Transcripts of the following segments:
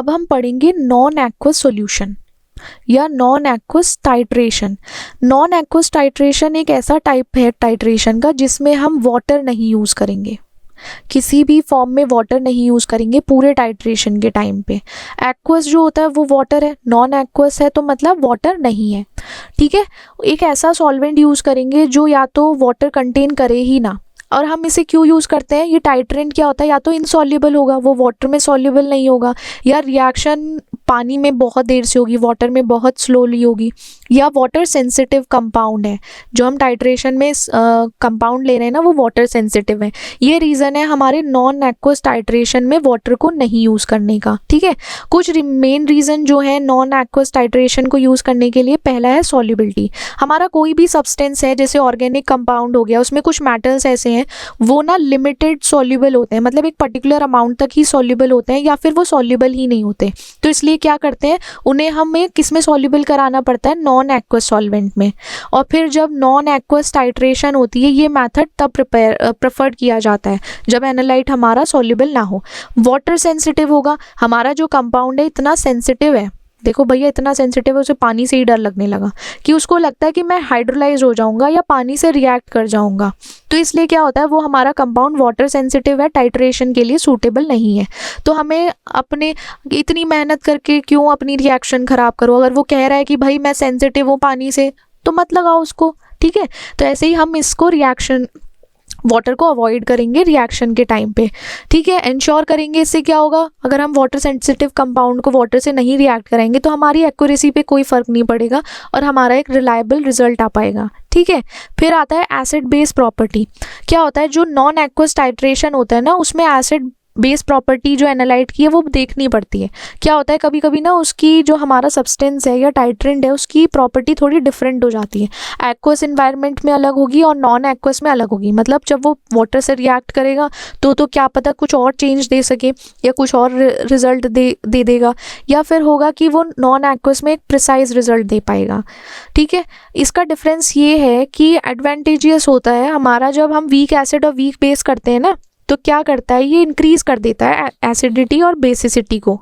अब हम पढ़ेंगे नॉन एक्वस सॉल्यूशन या non aqueous titration. Non aqueous titration एक ऐसा टाइप है टाइट्रेशन का जिसमें हम वाटर नहीं यूज़ करेंगे, किसी भी फॉर्म में वाटर नहीं यूज़ करेंगे पूरे टाइट्रेशन के टाइम पे। एक्वस जो होता है वो वाटर है, नॉन एक्वस है तो मतलब वाटर नहीं है, ठीक है। एक ऐसा सॉल्वेंट यूज़ करेंगे जो या तो वाटर कंटेन करे ही ना। और हम इसे क्यों यूज़ करते हैं, ये टाइट्रेंट क्या होता है, या तो इनसॉल्युबल होगा, वो वाटर में सॉल्युबल नहीं होगा, या रिएक्शन पानी में बहुत देर से होगी, वाटर में बहुत स्लोली होगी, या वाटर सेंसिटिव कंपाउंड है। जो हम टाइट्रेशन में कंपाउंड ले रहे हैं ना वो वाटर सेंसिटिव है। ये रीज़न है हमारे नॉन एक्वस टाइट्रेशन में वाटर को नहीं यूज़ करने का, ठीक है। कुछ मेन रीज़न जो है नॉन एक्वस टाइट्रेशन को यूज़ करने के लिए, पहला है सॉल्युबिलिटी। हमारा कोई भी सब्सटेंस है जैसे ऑर्गेनिक कंपाउंड हो गया, उसमें कुछ मेटल्स ऐसे हैं वो ना लिमिटेड सॉल्युबल होते हैं, मतलब एक पर्टिकुलर अमाउंट तक ही सॉल्युबल होते हैं या फिर वो सॉल्युबल ही नहीं होते। तो इसलिए क्या करते हैं, उन्हें हमें किस में सॉल्युबल कराना पड़ता है, नॉन एक्वस सॉल्वेंट में। और फिर जब नॉन एक्वस टाइट्रेशन होती है, ये मेथड तब प्रेफर्ड किया जाता है जब एनालाइट हमारा सॉल्युबल ना हो। वाटर सेंसिटिव होगा, हमारा जो कंपाउंड है इतना सेंसिटिव है, देखो भैया इतना सेंसिटिव है, उसे पानी से ही डर लगने लगा कि उसको लगता है कि मैं हाइड्रोलाइज हो जाऊंगा या पानी से रिएक्ट कर जाऊंगा। तो इसलिए क्या होता है, वो हमारा कंपाउंड वाटर सेंसिटिव है, टाइट्रेशन के लिए सूटेबल नहीं है। तो हमें अपने इतनी मेहनत करके क्यों अपनी रिएक्शन ख़राब करो। अगर वो कह रहा है कि भाई मैं सेंसिटिव हूँ पानी से, तो मत लगाओ उसको, ठीक है। तो ऐसे ही हम इसको रिएक्शन वाटर को अवॉइड करेंगे रिएक्शन के टाइम पे, ठीक है। इंश्योर करेंगे, इससे क्या होगा, अगर हम वाटर सेंसिटिव कंपाउंड को वाटर से नहीं रिएक्ट कराएंगे तो हमारी एक्यूरेसी पे कोई फ़र्क नहीं पड़ेगा और हमारा एक रिलायबल रिजल्ट आ पाएगा, ठीक है। फिर आता है एसिड बेस प्रॉपर्टी। क्या होता है, जो नॉन एक्वस टाइट्रेशन होता है ना उसमें एसिड बेस प्रॉपर्टी जो एनालाइट की है वो देखनी पड़ती है। क्या होता है, कभी कभी ना उसकी जो हमारा सब्सटेंस है या टाइट्रेंट है उसकी प्रॉपर्टी थोड़ी डिफरेंट हो जाती है। एक्वस इन्वायरमेंट में अलग होगी और नॉन एक्वस में अलग होगी, मतलब जब वो वाटर से रिएक्ट करेगा तो क्या पता कुछ और चेंज दे सके या कुछ और रिजल्ट दे देगा, या फिर होगा कि वो नॉन एक्वस में एक प्रिसाइज रिजल्ट दे पाएगा, ठीक है। इसका डिफरेंस ये है कि एडवांटेजियस होता है हमारा जब हम वीक एसिड और वीक बेस करते हैं ना, तो क्या करता है, ये इंक्रीज कर देता है एसिडिटी और बेसिसिटी को।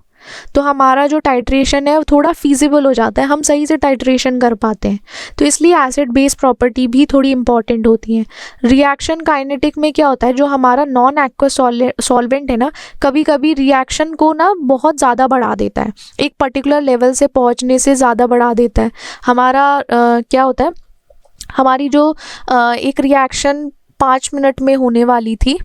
तो हमारा जो टाइट्रेशन है वो थोड़ा फीजिबल हो जाता है, हम सही से टाइट्रेशन कर पाते हैं। तो इसलिए एसिड बेस प्रॉपर्टी भी थोड़ी इंपॉर्टेंट होती है। रिएक्शन काइनेटिक में क्या होता है, जो हमारा नॉन एक्वस सॉल्वेंट है ना, कभी कभी रिएक्शन को ना बहुत ज़्यादा बढ़ा देता है, एक पर्टिकुलर लेवल से पहुँचने से ज़्यादा बढ़ा देता है। हमारा क्या होता है, हमारी जो एक रिएक्शन 5 मिनट में होने वाली थी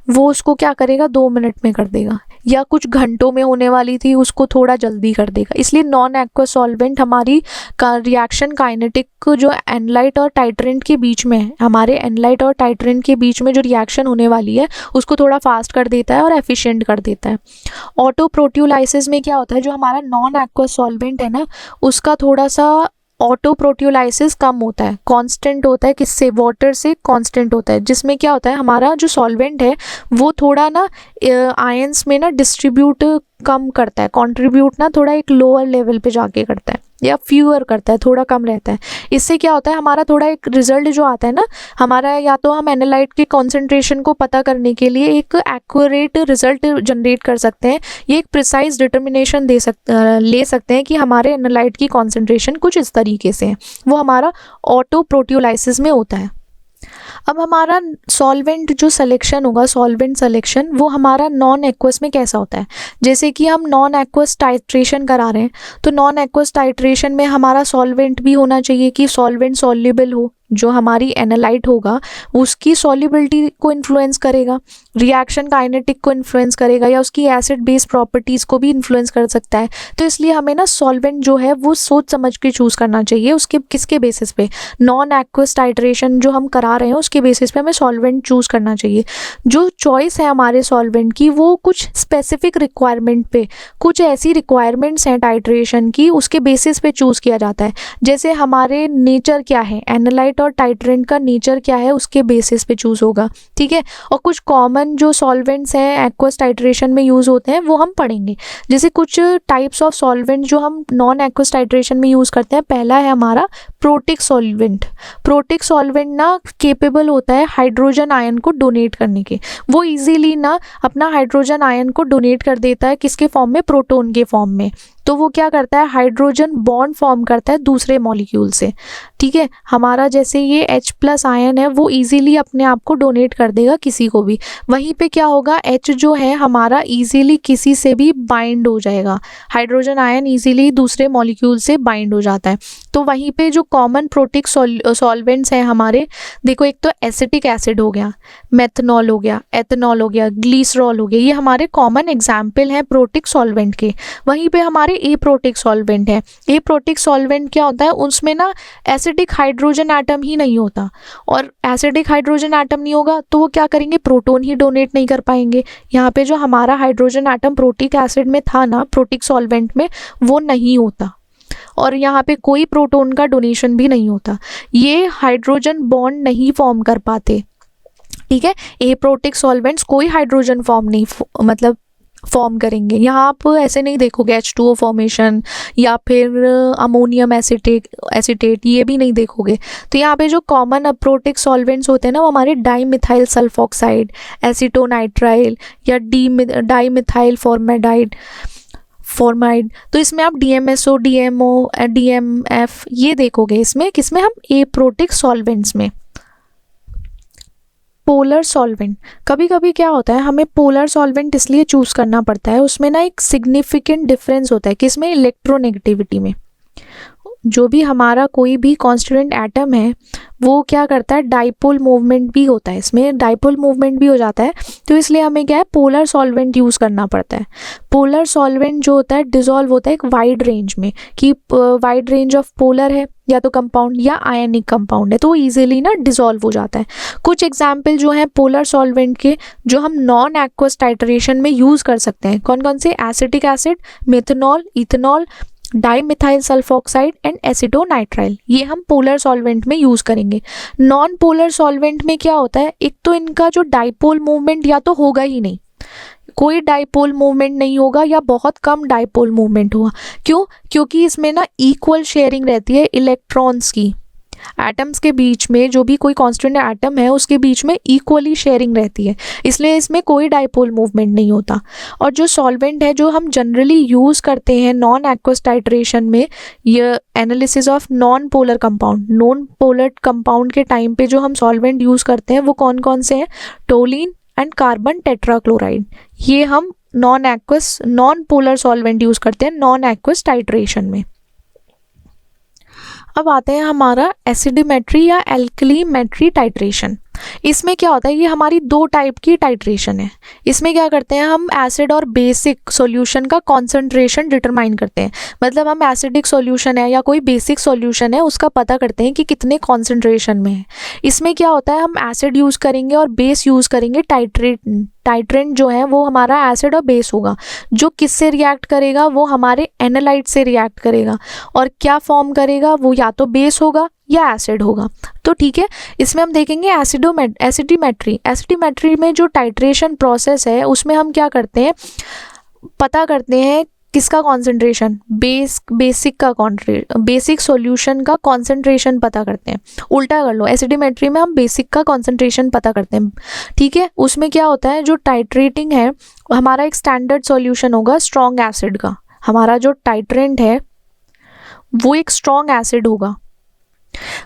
वो उसको क्या करेगा 2 मिनट में कर देगा, या कुछ घंटों में होने वाली थी उसको थोड़ा जल्दी कर देगा। इसलिए नॉन एक्वस सॉल्वेंट हमारी रिएक्शन काइनेटिक जो एनालाइट और टाइट्रेंट के बीच में है, हमारे एनालाइट और टाइट्रेंट के बीच में जो रिएक्शन होने वाली है उसको थोड़ा फास्ट कर देता है और एफिशिएंट कर देता है। ऑटो प्रोटियोलाइसिस में क्या होता है, जो हमारा नॉन एक्वस सॉल्वेंट है ना उसका थोड़ा सा ऑटो प्रोटियोलाइसिस कम होता है, कांस्टेंट होता है, किससे, वाटर से कांस्टेंट होता है, जिसमें क्या होता है हमारा जो सॉल्वेंट है वो थोड़ा ना आयंस में ना डिस्ट्रीब्यूट कम करता है, कंट्रीब्यूट ना थोड़ा एक लोअर लेवल पे जाके करता है या फ्यूअर करता है, थोड़ा कम रहता है। इससे क्या होता है, हमारा थोड़ा एक रिजल्ट जो आता है ना हमारा, या तो हम एनालाइट के कॉन्सेंट्रेशन को पता करने के लिए एक एक्यूरेट रिजल्ट जनरेट कर सकते हैं, ये एक प्रिसाइज डिटर्मिनेशन ले सकते हैं कि हमारे एनालाइट की कॉन्सेंट्रेशन कुछ इस तरीके से है। वो हमारा ऑटो प्रोटियोलाइसिस में होता है। अब हमारा सॉल्वेंट जो सिलेक्शन होगा, सॉल्वेंट सिलेक्शन, वो हमारा नॉन एक्वस में कैसा होता है, जैसे कि हम नॉन एक्वस टाइट्रेशन करा रहे हैं तो नॉन एक्वस टाइट्रेशन में हमारा सॉल्वेंट भी होना चाहिए कि सॉल्वेंट सॉल्युबल हो, जो हमारी एनालाइट होगा उसकी सॉल्युबिलिटी को इन्फ्लुएंस करेगा, रिएक्शन काइनेटिक को इन्फ्लुएंस करेगा, या उसकी एसिड बेस प्रॉपर्टीज़ को भी इन्फ्लुएंस कर सकता है। तो इसलिए हमें ना सॉल्वेंट जो है वो सोच समझ के चूज़ करना चाहिए, उसके किसके बेसिस पे, नॉन एक्वस टाइट्रेशन जो हम करा रहे हैं उसके बेसिस पे हमें सॉल्वेंट चूज़ करना चाहिए। जो चॉइस है हमारे सॉल्वेंट की वो कुछ स्पेसिफिक रिक्वायरमेंट पे, कुछ ऐसी रिक्वायरमेंट्स हैं टाइट्रेशन की उसके बेसिस पे चूज़ किया जाता है। जैसे हमारे नेचर क्या है, एनालाइट और टाइट्रेंट का नेचर क्या है उसके बेसिस पे चूज़ होगा, ठीक है। और कुछ कॉमन जो सॉल्वेंट्स हैं एक्वस टाइट्रेशन में यूज़ होते हैं वो हम पढ़ेंगे। जैसे कुछ टाइप्स ऑफ सॉल्वेंट जो हम नॉन एक्वस टाइट्रेशन में यूज़ करते हैं, पहला है हमारा प्रोटिक सॉल्वेंट। प्रोटिक सॉल्वेंट ना केपेबल होता है हाइड्रोजन आयन को डोनेट करने के। वो इजीली ना अपना हाइड्रोजन आयन को डोनेट कर देता है, किसके फॉर्म में, प्रोटोन के फॉर्म में। तो वो क्या करता है, हाइड्रोजन बॉन्ड फॉर्म करता है दूसरे मॉलिक्यूल से, ठीक है। हमारा जैसे ये H+ आयन है वो इजीली अपने आप को डोनेट कर देगा किसी को भी। वहीं पे क्या होगा, H जो है हमारा इजीली किसी से भी बाइंड हो जाएगा, हाइड्रोजन आयन इजीली दूसरे मॉलिक्यूल से बाइंड हो जाता है। तो वहीं पे जो कॉमन प्रोटिक सॉल्वेंट्स हैं हमारे, देखो एक तो एसिटिक एसिड हो गया, मेथनॉल हो गया, एथनॉल हो गया, ग्लीसरॉल हो गया, ये हमारे कॉमन एग्जाम्पल हैं प्रोटिक सॉल्वेंट के। वहीं पे हमारे एप्रोटिक सॉल्वेंट है। एप्रोटिक सॉल्वेंट क्या होता है, उसमें ना एसिडिक हाइड्रोजन एटम ही नहीं होता, और एसिडिक हाइड्रोजन एटम नहीं होगा तो वो क्या करेंगे, प्रोटोन ही डोनेट नहीं कर पाएंगे। यहाँ पे जो हमारा हाइड्रोजन एटम प्रोटिक एसिड में था ना, प्रोटिक सॉल्वेंट में, वो नहीं होता, और यहाँ पे कोई प्रोटोन का डोनेशन भी नहीं होता, ये हाइड्रोजन बॉन्ड नहीं फॉर्म कर पाते, ठीक है। एप्रोटिक सॉल्वेंट्स कोई हाइड्रोजन फॉर्म नहीं मतलब फॉर्म करेंगे। यहाँ आप ऐसे नहीं देखोगे H2O फॉर्मेशन या फिर अमोनियम एसीटेट, ये भी नहीं देखोगे। तो यहाँ पे जो कॉमन अप्रोटिक सॉल्वेंट्स होते हैं ना, वो हमारे डाईमिथाइल सल्फॉक्साइड, एसीटोनाइट्राइल या डाईमिथाइल फॉर्माइड। तो इसमें आप DMSO, DMO, DMF ये देखोगे इसमें, किसमें, हम एप्रोटिक सॉल्वेंट्स में। पोलर सॉल्वेंट, कभी कभी क्या होता है हमें पोलर सॉल्वेंट इसलिए चूज़ करना पड़ता है, उसमें ना एक सिग्निफिकेंट डिफरेंस होता है, किसमें, इलेक्ट्रोनेगेटिविटी में। जो भी हमारा कोई भी कॉन्स्टिट्यूएंट एटम है वो क्या करता है, डाइपोल मूवमेंट भी होता है, इसमें डाइपोल मूवमेंट भी हो जाता है। तो इसलिए हमें क्या है, पोलर सॉल्वेंट यूज़ करना पड़ता है। पोलर सॉल्वेंट जो होता है डिज़ोल्व होता है एक वाइड रेंज में, कि वाइड रेंज ऑफ पोलर है या तो कंपाउंड या आयनिक कंपाउंड है, तो वो ईजिली ना डिज़ोल्व हो जाता है। कुछ एग्जाम्पल जो हैं पोलर सॉल्वेंट के जो हम नॉन एक्वस टाइट्रेशन में यूज़ कर सकते हैं, कौन कौन से, acetic acid, methanol, ethanol, dimethyl sulphoxide and acetonitrile, ये हम पोलर सॉल्वेंट में यूज़ करेंगे। नॉन पोलर सॉल्वेंट में क्या होता है, एक तो इनका जो डाइपोल मूवमेंट या तो होगा ही नहीं, कोई डाइपोल मूवमेंट नहीं होगा या बहुत कम डाइपोल मूवमेंट होगा। क्यों, क्योंकि इसमें ना इक्वल शेयरिंग रहती है इलेक्ट्रॉन्स की, एटम्स के बीच में, जो भी कोई कांस्टेंट एटम है उसके बीच में इक्वली शेयरिंग रहती है, इसलिए इसमें कोई डाइपोल मूवमेंट नहीं होता। और जो सॉल्वेंट है जो हम जनरली यूज़ करते हैं नॉन एक्वस टाइट्रेशन में, ये analysis of non polar compound के टाइम पे जो हम सॉल्वेंट यूज़ करते हैं वो कौन कौन से हैं, टोलिन एंड कार्बन टेट्राक्लोराइड, ये हम नॉन पोलर सॉल्वेंट यूज़ करते हैं नॉन एक्वस टाइट्रेशन में। अब आते हैं हमारा एसिडोमेट्री या एल्कलीमेट्री टाइट्रेशन। इसमें क्या होता है, ये हमारी दो टाइप की टाइट्रेशन है। इसमें क्या करते हैं, हम एसिड और बेसिक सॉल्यूशन का कॉन्सेंट्रेशन डिटरमाइन करते हैं, मतलब हम एसिडिक सॉल्यूशन है या कोई बेसिक सॉल्यूशन है उसका पता करते हैं कि कितने कॉन्सेंट्रेशन में है। इसमें क्या होता है, हम एसिड यूज़ करेंगे और बेस यूज़ करेंगे, टाइट्रेंट जो है वो हमारा एसिड और बेस होगा, जो किससे रिएक्ट करेगा, वो हमारे एनालाइट से रिएक्ट करेगा, और क्या फॉर्म करेगा, वो या तो बेस होगा या एसिड होगा। तो ठीक है, इसमें हम देखेंगे एसिडोमेट्री में जो टाइट्रेशन प्रोसेस है उसमें हम क्या करते हैं, पता करते हैं किसका कॉन्सेंट्रेशन, बेसिक सॉल्यूशन का कॉन्सेंट्रेशन पता करते हैं। उल्टा कर लो, एसिडोमेट्री में हम बेसिक का कॉन्सेंट्रेशन पता करते हैं, ठीक है। उसमें क्या होता है, जो टाइट्रेटिंग है हमारा एक स्टैंडर्ड सॉल्यूशन होगा स्ट्रॉन्ग एसिड का, हमारा जो टाइट्रेंट है वो एक स्ट्रॉन्ग एसिड होगा।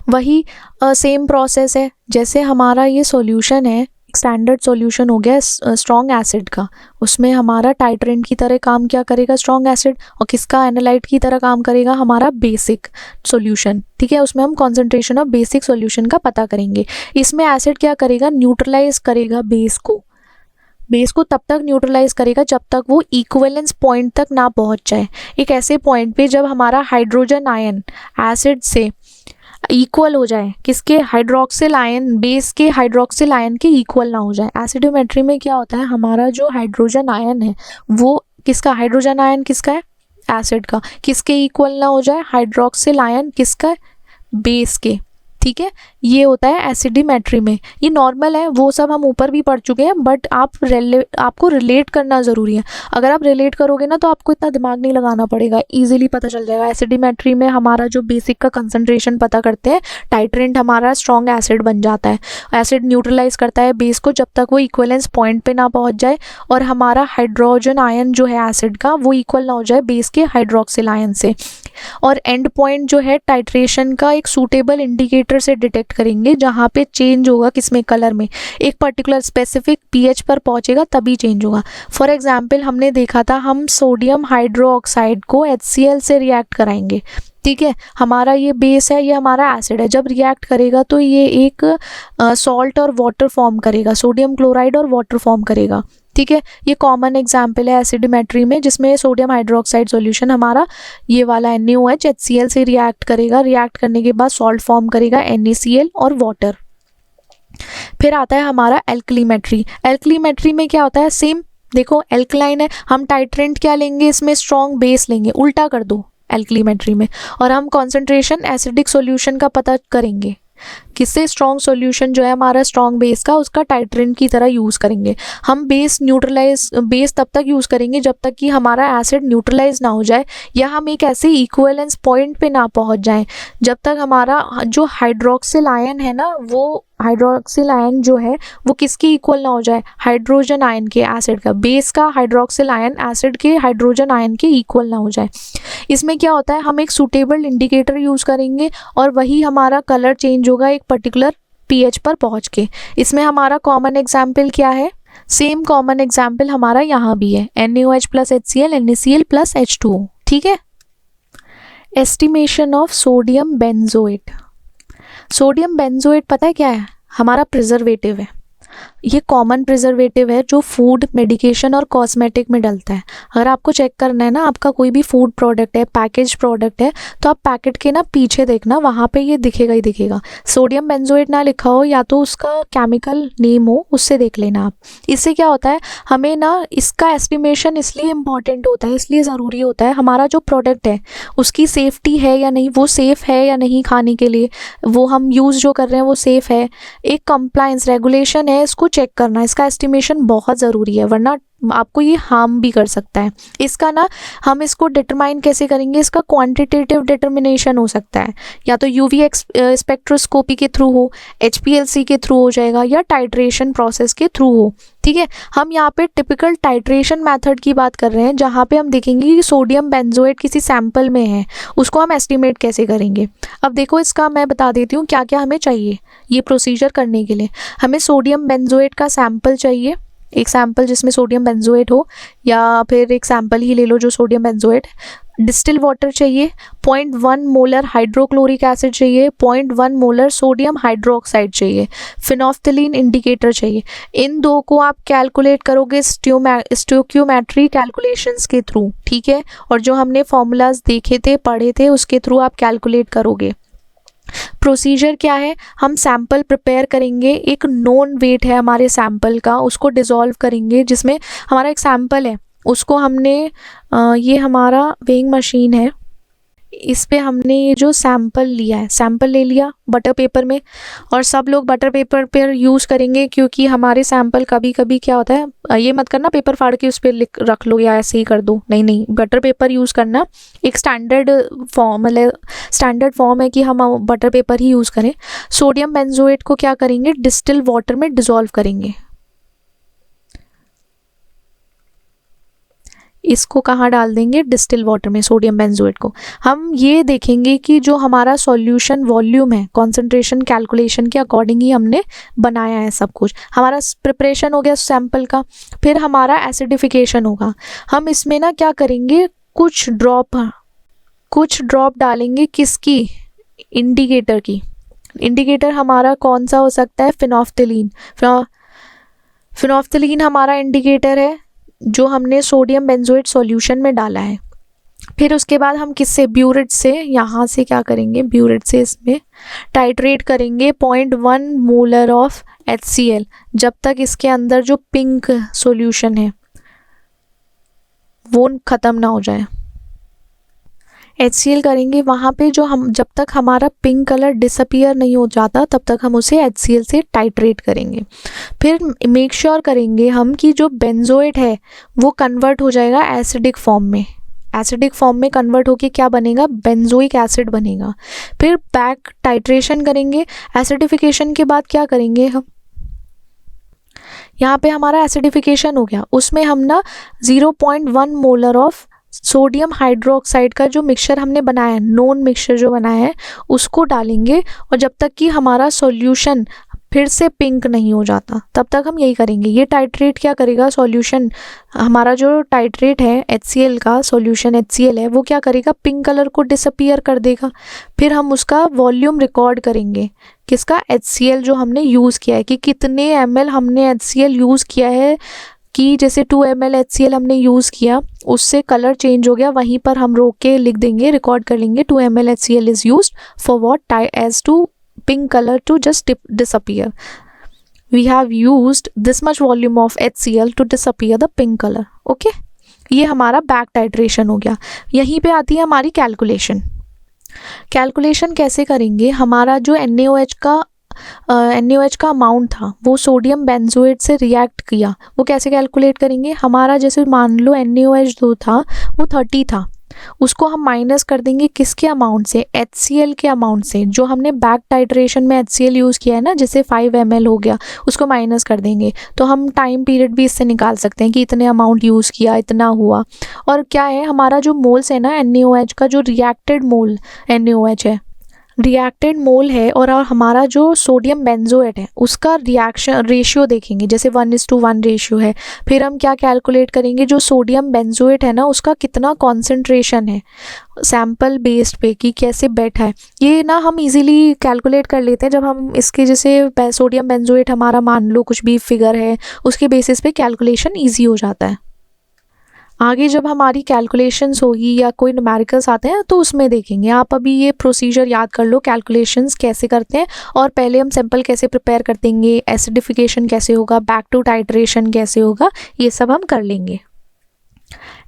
वही सेम प्रोसेस है, जैसे हमारा ये सॉल्यूशन है स्टैंडर्ड सॉल्यूशन हो गया स्ट्रॉन्ग एसिड का, उसमें हमारा टाइट्रेंट की तरह काम क्या करेगा स्ट्रॉन्ग एसिड, और किसका, एनालाइट की तरह काम करेगा हमारा बेसिक सॉल्यूशन, ठीक है। उसमें हम कॉन्सेंट्रेशन ऑफ बेसिक सॉल्यूशन का पता करेंगे। इसमें एसिड क्या करेगा, न्यूट्रलाइज करेगा बेस को तब तक न्यूट्रलाइज करेगा जब तक वो इक्विवेलेंस पॉइंट तक ना पहुंच जाए, एक ऐसे पॉइंट पे जब हमारा हाइड्रोजन आयन एसिड से इक्वल हो जाए, किसके, हाइड्रोक्सिल आयन, बेस के हाइड्रोक्सिल आयन के इक्वल ना हो जाए। एसिडोमेट्री में क्या होता है, हमारा जो हाइड्रोजन आयन है वो किसका, हाइड्रोजन आयन किसका है, एसिड का, किसके इक्वल ना हो जाए, हाइड्रोक्सिल आयन किसका, बेस के, ठीक है, ये होता है एसिडिमेट्री में। ये नॉर्मल है, वो सब हम ऊपर भी पढ़ चुके हैं, बट आपको रिलेट करना ज़रूरी है। अगर आप रिलेट करोगे ना तो आपको इतना दिमाग नहीं लगाना पड़ेगा, इजीली पता चल जाएगा। एसिडिमेट्री में हमारा जो बेसिक का कंसंट्रेशन पता करते हैं, टाइट्रेंट हमारा स्ट्रॉन्ग एसिड बन जाता है। एसिड न्यूट्रलाइज करता है बेस को जब तक वो इक्वलेंस पॉइंट पे ना पहुंच जाए और हमारा हाइड्रोजन आयन जो है एसिड का वो इक्वल ना हो जाए बेस के हाइड्रोक्सिल आयन से। और एंड पॉइंट जो है टाइट्रेशन का एक सूटेबल इंडिकेटर से डिटेक्ट करेंगे, जहाँ पे चेंज होगा किसमें, कलर में, एक पर्टिकुलर स्पेसिफिक पीएच पर पहुंचेगा तभी चेंज होगा। फॉर एग्जांपल हमने देखा था, हम सोडियम हाइड्रोक्साइड को HCl से रिएक्ट कराएंगे, ठीक है, हमारा ये बेस है, ये हमारा एसिड है, जब रिएक्ट करेगा तो ये एक सॉल्ट और वाटर फॉर्म करेगा, सोडियम क्लोराइड और वाटर फॉर्म करेगा, ठीक है। ये कॉमन एग्जाम्पल है एसिडिमेट्री में, जिसमें सोडियम हाइड्रोक्साइड सॉल्यूशन हमारा ये वाला NaOH HCl से रिएक्ट करेगा, रिएक्ट करने के बाद सॉल्ट फॉर्म करेगा NaCl और वाटर। फिर आता है हमारा एल्कलीमेट्री। एल्कलीमेट्री में क्या होता है, सेम देखो, एल्कलाइन है, हम टाइट्रेंट क्या लेंगे, इसमें स्ट्रॉन्ग बेस लेंगे, उल्टा कर दो एल्कलीमेट्री में, और हम कॉन्सेंट्रेशन एसिडिक सॉल्यूशन का पता करेंगे, किससे, स्ट्रॉन्ग सॉल्यूशन जो है हमारा स्ट्रॉन्ग बेस का, उसका टाइट्रेंट की तरह यूज़ करेंगे। हम बेस तब तक यूज़ करेंगे जब तक कि हमारा एसिड न्यूट्रलाइज ना हो जाए, या हम एक ऐसे इक्विवेलेंस पॉइंट पे ना पहुंच जाएं जब तक हमारा जो हाइड्रोक्सिल आयन है ना, वो हाइड्रोक्सिल आयन जो है वो किसकी इक्वल ना हो जाए, हाइड्रोजन आयन के, एसिड का, बेस का हाइड्रोक्सिल आयन एसिड के हाइड्रोजन आयन के इक्वल ना हो जाए। इसमें क्या होता है, हम एक सूटेबल इंडिकेटर यूज़ करेंगे और वही हमारा कलर चेंज होगा एक पर्टिकुलर पीएच पर पहुंच के। इसमें हमारा कॉमन एग्जाम्पल क्या है, सेम कॉमन एग्जाम्पल हमारा यहाँ भी है, NaOH plus HCl, NaCl plus H2O, ठीक है। Estimation of sodium benzoate. Sodium benzoate पता है क्या है, हमारा प्रिजर्वेटिव है। ये कॉमन प्रिजर्वेटिव है जो फूड, मेडिकेशन और कॉस्मेटिक में डलता है। अगर आपको चेक करना है ना, आपका कोई भी फूड प्रोडक्ट है, पैकेज प्रोडक्ट है, तो आप पैकेट के ना पीछे देखना, वहाँ पे ये दिखेगा ही दिखेगा। सोडियम बेंजोएट ना लिखा हो या तो उसका केमिकल नेम हो, उससे देख लेना आप। इससे क्या होता है, हमें ना इसका एस्टिमेशन इसलिए इम्पॉर्टेंट होता है, इसलिए ज़रूरी होता है, हमारा जो प्रोडक्ट है उसकी सेफ्टी है या नहीं, वो सेफ़ है या नहीं खाने के लिए, वो हम यूज़ जो कर रहे हैं वो सेफ़ है, एक कंप्लायंस रेगुलेशन है, इसको चेक करना, इसका एस्टिमेशन बहुत ज़रूरी है, वरना आपको ये हार्म भी कर सकता है। इसका ना हम इसको डिटरमाइन कैसे करेंगे, इसका क्वांटिटेटिव डिटर्मिनेशन हो सकता है, या तो UV स्पेक्ट्रोस्कोपी के थ्रू हो, HPLC के थ्रू हो जाएगा, या टाइट्रेशन प्रोसेस के थ्रू हो, ठीक है। हम यहाँ पे टिपिकल टाइट्रेशन मेथड की बात कर रहे हैं, जहाँ पे हम देखेंगे कि सोडियम बेंजोएट किसी सैंपल में है, उसको हम एस्टिमेट कैसे करेंगे। अब देखो, इसका मैं बता देती हूँ क्या क्या हमें चाहिए ये प्रोसीजर करने के लिए। हमें सोडियम बेंजोएट का सैंपल चाहिए, एक सैंपल जिसमें सोडियम बेंजोएट हो, या फिर एक सैंपल ही ले लो जो सोडियम बेंजोएट। डिस्टिल वाटर चाहिए, 0.1 मोलर हाइड्रोक्लोरिक एसिड चाहिए, 0.1 मोलर सोडियम हाइड्रोक्साइड चाहिए, फिनोफ्थलीन इंडिकेटर चाहिए। इन दो को आप कैलकुलेट करोगे स्टोक्योमेट्री कैलकुलेशंस के थ्रू, ठीक है, और जो हमने फॉर्मूलाज देखे थे, पढ़े थे, उसके थ्रू आप कैलकुलेट करोगे। प्रोसीजर क्या है, हम सैंपल प्रिपेयर करेंगे, एक नोन वेट है हमारे सैंपल का, उसको डिज़ोल्व करेंगे, जिसमें हमारा एक सैंपल है, उसको हमने ये हमारा वेइंग मशीन है, इस पे हमने ये जो सैंपल लिया है, सैंपल ले लिया बटर पेपर में, और सब लोग बटर पेपर पर यूज़ करेंगे, क्योंकि हमारे सैंपल कभी कभी क्या होता है, ये मत करना पेपर फाड़ के उस पर रख लो या ऐसे ही कर दो, नहीं नहीं, बटर पेपर यूज़ करना। एक स्टैंडर्ड फॉर्म है कि हम बटर पेपर ही यूज़ करें। सोडियम बेंजोएट को क्या करेंगे, डिस्टिल वाटर में डिज़ोल्व करेंगे। इसको कहाँ डाल देंगे, डिस्टिल वाटर में, सोडियम बेंजोएट को। हम ये देखेंगे कि जो हमारा सॉल्यूशन वॉल्यूम है, कॉन्सेंट्रेशन कैलकुलेशन के अकॉर्डिंग ही हमने बनाया है सब कुछ। हमारा प्रिपरेशन हो गया सैंपल का, फिर हमारा एसिडिफिकेशन होगा। हम इसमें ना क्या करेंगे, कुछ ड्रॉप डालेंगे, किसकी, इंडिकेटर की। इंडिकेटर हमारा कौन सा हो सकता है, फिनोफ्थलीन हमारा इंडिकेटर है, जो हमने सोडियम बेंजोएट सॉल्यूशन में डाला है। फिर उसके बाद हम किससे, ब्यूरेट से, यहाँ से क्या करेंगे, ब्यूरेट से इसमें टाइट्रेट करेंगे 0.1 मोलर ऑफ HCl, जब तक इसके अंदर जो पिंक सॉल्यूशन है वो ख़त्म ना हो जाए। HCl करेंगे वहाँ पे जो हम जब तक हमारा पिंक कलर डिसअपियर नहीं हो जाता तब तक हम उसे HCl से टाइट्रेट करेंगे। फिर मेक श्योर करेंगे हम कि जो बेंजोएट है वो कन्वर्ट हो जाएगा एसिडिक फॉर्म में। एसिडिक फॉर्म में कन्वर्ट होके क्या बनेगा, बेंजोइक एसिड बनेगा। फिर बैक टाइट्रेशन करेंगे। एसिडिफिकेशन के बाद क्या करेंगे हम, यहाँ पे हमारा एसिडिफिकेशन हो गया, उसमें हम ना 0.1 मोलर ऑफ सोडियम हाइड्रोक्साइड का जो मिक्सचर हमने बनाया है, नोन मिक्सचर जो बनाया है, उसको डालेंगे। और जब तक कि हमारा सॉल्यूशन फिर से पिंक नहीं हो जाता तब तक हम यही करेंगे। ये टाइट्रेट क्या करेगा, सॉल्यूशन हमारा जो टाइट्रेट है HCl का, सॉल्यूशन HCl है, वो क्या करेगा, पिंक कलर को डिसअपियर कर देगा। फिर हम उसका वॉल्यूम रिकॉर्ड करेंगे, किसका, HCl जो हमने यूज़ किया है, कि कितने ml हमने HCl यूज़ किया है। कि जैसे 2 ml HCl हमने यूज़ किया, उससे कलर चेंज हो गया, वहीं पर हम रोक के लिख देंगे, रिकॉर्ड कर लेंगे 2 ml HCl is used for what, as to pink color to just disappear. We have used this much volume of HCl to disappear the pink color. Okay? ये हमारा बैक टाइट्रेशन हो गया। यहीं पे आती है हमारी कैलकुलेशन। कैलकुलेशन कैसे करेंगे, हमारा जो NaOH का अमाउंट था वो सोडियम बेंजोएट से रिएक्ट किया, वो कैसे कैलकुलेट करेंगे। हमारा जैसे मान लो NaOH जो था वो 30 था, उसको हम माइनस कर देंगे किसके अमाउंट से, HCl के अमाउंट से, जो हमने बैक टाइट्रेशन में HCl यूज़ किया है ना, जैसे 5 ml हो गया, उसको माइनस कर देंगे। तो हम टाइम पीरियड भी इससे निकाल सकते हैं कि इतने अमाउंट यूज़ किया, इतना हुआ। और क्या है, हमारा जो मोल्स है ना NaOH का, जो रिएक्टेड मोल NaOH है, रिएक्टेड मोल है, और हमारा जो सोडियम बेंजोएट है उसका रिएक्शन रेशियो देखेंगे, जैसे 1:1 रेशियो है। फिर हम क्या कैलकुलेट करेंगे, जो सोडियम बेंजोएट है ना उसका कितना कॉन्सेंट्रेशन है सैम्पल बेस्ड पे, कि कैसे बैठा है। ये ना हम इजीली कैलकुलेट कर लेते हैं जब हम इसके, जैसे सोडियम बेंजोएट हमारा मान लो कुछ भी फिगर है, उसके बेसिस पे कैलकुलेशन ईजी हो जाता है। आगे जब हमारी कैलकुलेशंस होगी या कोई न्यूमेरिकल्स आते हैं तो उसमें देखेंगे। आप अभी ये प्रोसीजर याद कर लो, कैलकुलेशंस कैसे करते हैं, और पहले हम सैंपल कैसे प्रिपेयर कर देंगे, एसिडिफिकेशन कैसे होगा, बैक टू टाइट्रेशन कैसे होगा, ये सब हम कर लेंगे।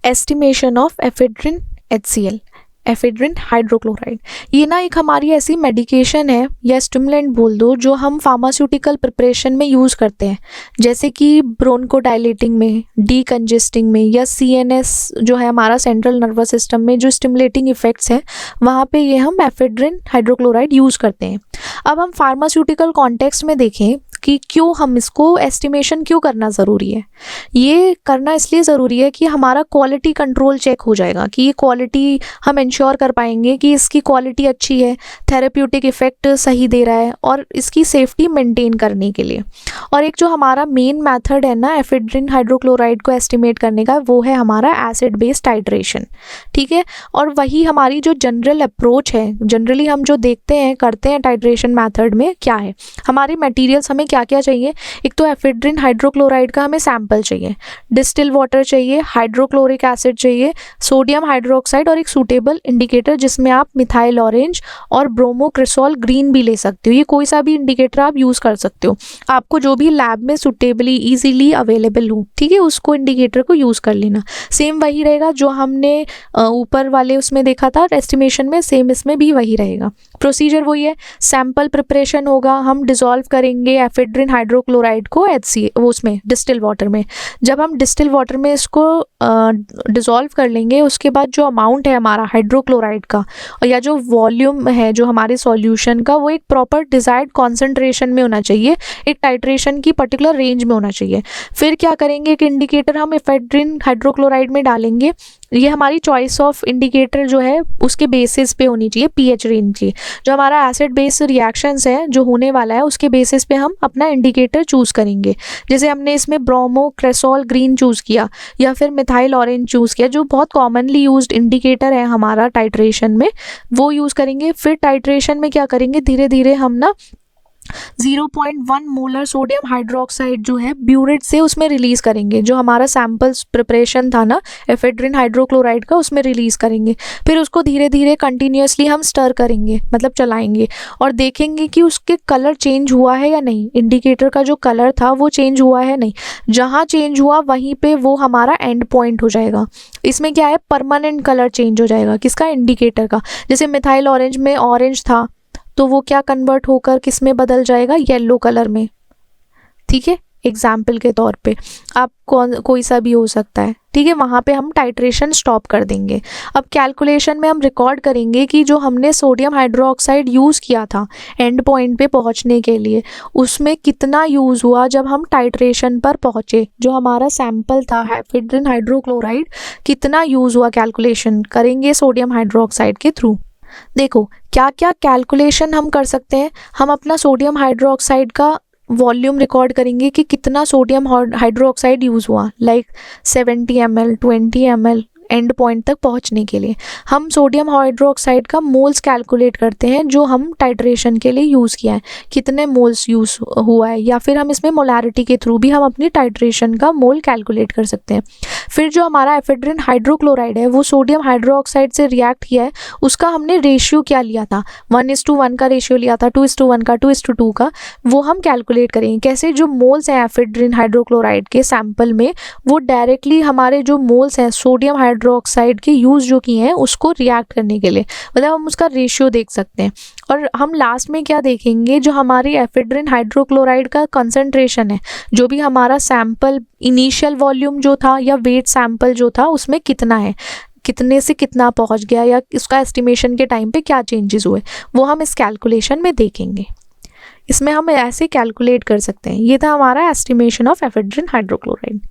Estimation of ephedrine HCl, ephedrine hydrochloride, ये ना एक हमारी ऐसी मेडिकेशन है या स्टिमुलेंट बोल दो जो हम फार्मास्यूटिकल प्रिपरेशन में यूज़ करते हैं, जैसे कि ब्रोंकोडाइलेटिंग में, डीकंजेस्टिंग में, या CNS जो है हमारा सेंट्रल नर्वस सिस्टम में जो स्टिमुलेटिंग इफेक्ट्स हैं, वहाँ पे ये हम एफेड्रिन हाइड्रोक्लोराइड यूज़ करते हैं। अब हम फार्मास्यूटिकल कॉन्टेक्स्ट में देखें कि क्यों हम इसको एस्टिमेशन क्यों करना ज़रूरी है। ये करना इसलिए ज़रूरी है कि हमारा क्वालिटी कंट्रोल चेक हो जाएगा, कि ये क्वालिटी हम इंश्योर कर पाएंगे कि इसकी क्वालिटी अच्छी है, थेरेप्यूटिक इफ़ेक्ट सही दे रहा है, और इसकी सेफ्टी मेंटेन करने के लिए। और एक जो हमारा मेन मेथड है ना एफेड्रिन हाइड्रोक्लोराइड को एस्टिमेट करने का, वो है हमारा एसिड बेस्ड टाइट्रेशन। ठीक है, और वही हमारी जो जनरल अप्रोच है, जनरली हम जो देखते हैं करते हैं टाइट्रेशन मेथड में, क्या है हमारे मटेरियल्स, हमें क्या क्या चाहिए। एक तो एफेड्रिन हाइड्रोक्लोराइड का हमें सैंपल चाहिए, डिस्टिल वाटर चाहिए, हाइड्रोक्लोरिक एसिड चाहिए, सोडियम हाइड्रोक्साइड, और एक सूटेबल इंडिकेटर जिसमें आप मिथाइल ऑरेंज और ब्रोमोक्रिसोल ग्रीन भी ले सकते हो। ये कोई सा भी इंडिकेटर आप यूज़ कर सकते हो, आपको जो भी लैब में सुटेबली ईजिली अवेलेबल हो, ठीक है, उसको इंडिकेटर को यूज़ कर लेना। सेम वही रहेगा जो हमने ऊपर वाले उसमें देखा था एस्टिमेशन में, सेम इसमें भी वही रहेगा। प्रोसीजर वही है, सैंपल प्रिपरेशन होगा, हम डिसॉल्व करेंगे एफेड्रिन हाइड्रोक्लोराइड को वो उसमें डिस्टिल वाटर में। जब हम डिस्टिल वाटर में इसको डिसॉल्व कर लेंगे, उसके बाद जो अमाउंट है हमारा हाइड्रोक्लोराइड का, या जो वॉल्यूम है जो हमारे सॉल्यूशन का, वो एक प्रॉपर डिजायर्ड कॉन्सेंट्रेशन में होना चाहिए, एक टाइट्रेशन की पर्टिकुलर रेंज में होना चाहिए। फिर क्या करेंगे, एक इंडिकेटर हम एफेड्रिन हाइड्रोक्लोराइड में डालेंगे। ये हमारी चॉइस ऑफ इंडिकेटर जो है उसके बेसिस पे होनी चाहिए, pH रेंज की। जो हमारा एसिड बेस रिएक्शंस है जो होने वाला है, उसके बेसिस पे हम अपना इंडिकेटर चूज़ करेंगे। जैसे हमने इसमें ब्रोमोक्रेसोल ग्रीन चूज़ किया, या फिर मिथाइल ऑरेंज चूज़ किया, जो बहुत कॉमनली यूज्ड इंडिकेटर है हमारा टाइट्रेशन में, वो यूज़ करेंगे। फिर टाइट्रेशन में क्या करेंगे, धीरे धीरे हम ना 0.1 मोलर सोडियम हाइड्रोक्साइड जो है ब्यूरेट से उसमें रिलीज करेंगे, जो हमारा सैंपल्स प्रिपरेशन था ना एफेड्रिन हाइड्रोक्लोराइड का, उसमें रिलीज करेंगे। फिर उसको धीरे धीरे कंटिन्यूसली हम स्टर करेंगे, मतलब चलाएंगे, और देखेंगे कि उसके कलर चेंज हुआ है या नहीं, इंडिकेटर का जो कलर था वो चेंज हुआ है नहीं। जहाँ चेंज हुआ वहीं पे वो हमारा एंड पॉइंट हो जाएगा। इसमें क्या है, परमानेंट कलर चेंज हो जाएगा, किसका, इंडिकेटर का। जैसे मिथाइल ऑरेंज में ऑरेंज था तो वो क्या कन्वर्ट होकर किस में बदल जाएगा, येलो कलर में। ठीक है, एग्जाम्पल के तौर पे आप कोई सा भी हो सकता है। ठीक है, वहाँ पे हम टाइट्रेशन स्टॉप कर देंगे। अब कैलकुलेशन में हम रिकॉर्ड करेंगे कि जो हमने सोडियम हाइड्रोक्साइड यूज़ किया था एंड पॉइंट पे पहुँचने के लिए, उसमें कितना यूज़ हुआ जब हम टाइट्रेशन पर पहुँचे। जो हमारा सैंपल था एफेड्रिन हाइड्रोक्लोराइड, कितना यूज़ हुआ, कैलकुलेशन करेंगे सोडियम हाइड्रोक्साइड के थ्रू। देखो क्या क्या कैलकुलेशन हम कर सकते हैं। हम अपना सोडियम हाइड्रोक्साइड का वॉल्यूम रिकॉर्ड करेंगे कि कितना सोडियम हाइड्रोक्साइड यूज़ हुआ, like 70 ml 20 ml and point तक पहुंचने के लिए। हम सोडियम हाइड्रोक्साइड का मोल्स कैलकुलेट करते हैं जो हम टाइट्रेशन के लिए यूज़ किया है, कितने मोल्स यूज़ हुआ है, या फिर हम इसमें मोलैरिटी के थ्रू भी हम अपनी टाइट्रेशन का मोल कैलकुलेट कर सकते हैं। फिर जो हमारा एफेड्रिन हाइड्रोक्लोराइड है वो सोडियम हाइड्रोक्साइड से रिएक्ट किया है, उसका हमने रेशियो क्या लिया था, 1:1 का रेशियो लिया था, 2:1 का, 2:2 का, वो हम कैलकुलेट करेंगे। कैसे, जो मोल्स हैं एफेड्रिन हाइड्रोक्लोराइड के सैंपल में, वो डायरेक्टली हमारे जो मोल्स हैं सोडियम हाइड्रोक्साइड के यूज़ जो किए हैं उसको रिएक्ट करने के लिए, मतलब हम उसका रेशियो देख सकते हैं। और हम लास्ट में क्या देखेंगे, जो हमारी एफेड्रिन हाइड्रोक्लोराइड का कंसंट्रेशन है, जो भी हमारा सैंपल इनिशियल वॉल्यूम जो था या वेट सैंपल जो था उसमें कितना है, कितने से कितना पहुंच गया, या इसका एस्टिमेशन के टाइम पे क्या चेंजेस हुए, वो हम इस कैलकुलेशन में देखेंगे। इसमें हम ऐसे कैलकुलेट कर सकते हैं। ये था हमारा एस्टिमेशन ऑफ एफेड्रिन हाइड्रोक्लोराइड।